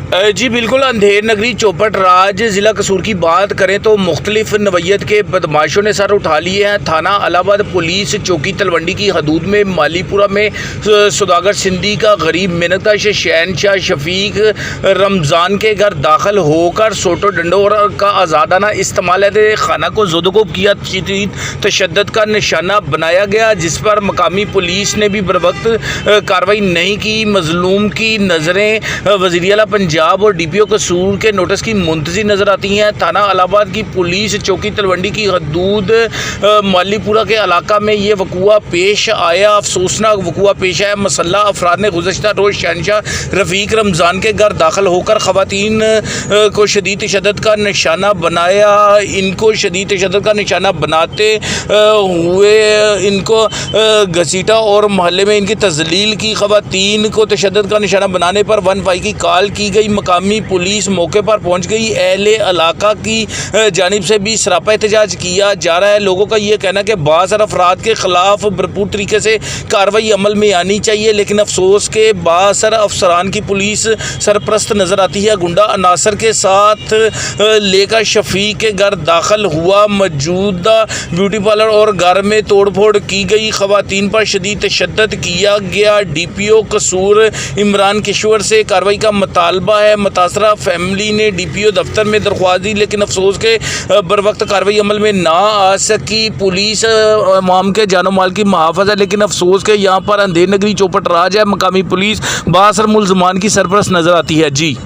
जी बिल्कुल, अंधेर नगरी चौपट राज ज़िला कसूर की बात करें तो मुख्तलिफ नवैयत के बदमाशों ने सर उठा लिए हैं। थाना अलाहाबाद पुलिस चौकी तलवंडी की हदूद में मालीपुरा में सौदागर सिंधी का गरीब मिन्नतकश शहनशाह शफीक रमज़ान के घर दाखिल होकर सोटो डंडोर का आज़ादाना इस्तेमाल खाना को ज़ोदोकोब किया तशद्दुद का निशाना बनाया गया, जिस पर मकामी पुलिस ने भी बरवक्त कार्रवाई नहीं की। मजलूम की नज़रें वज़ीर आला पंजाब और डीपीओ कसूर के नोटिस की मुंतज़िर नज़र आती हैं। थाना अलाहाबाद की पुलिस चौकी तलवंडी की हदूद मालीपुरा के इलाका में ये वक़ुआ पेश आया। अफसोसनाक वक़ुआ पेश आया। मसल्ला अफराद ने गुज़श्ता रोज़ शहनशाह रफ़ीक रमज़ान के घर दाखिल होकर ख़वातीन को शदीद तशद्दुद का निशाना बनाया। इनको शदीद तशद्दुद का निशाना बनाते हुए इनको घसीटा और मोहल्ले में इनकी तज़लील की। ख़वातीन को तशद्दुद का निशाना बनाने पर 1 की कॉल की गई। मकामी पुलिस मौके पर पहुंच गई। अहले इलाका की जानिब से भी सरापा एहतजाज किया जा रहा है। लोगों का ये कहना है कि बाज़ अफराद के ख़िलाफ़ भरपूर तरीके से कार्रवाई अमल में आनी चाहिए, लेकिन अफसोस के बासर अफसरान की पुलिस सरप्रस्त नज़र आती है। गुंडा अनासर के साथ लेकर शफीक के घर दाखिल हुआ। मौजूदा ब्यूटी पार्लर और घर में तोड़ फोड़ की गई। ख़वातीन पर शदीद तशद्दुद किया गया। डीपीओ कसूर इमरान किश्वर से कार्रवाई का मुतालबा है। मुतासरा फैमिली ने डीपीओ दफ्तर में दरख्वास्त दी, लेकिन अफसोस के बर वक्त कार्रवाई अमल में ना आ सकी। पुलिस अवाम के जानो माल की मुहाफ़ज़त है, लेकिन अफसोस के यहाँ पर अंधेर नगरी चौपट राज है। मकामी पुलिस बासर मुल्ज़मान की सरपरस्त नज़र आती है। जी।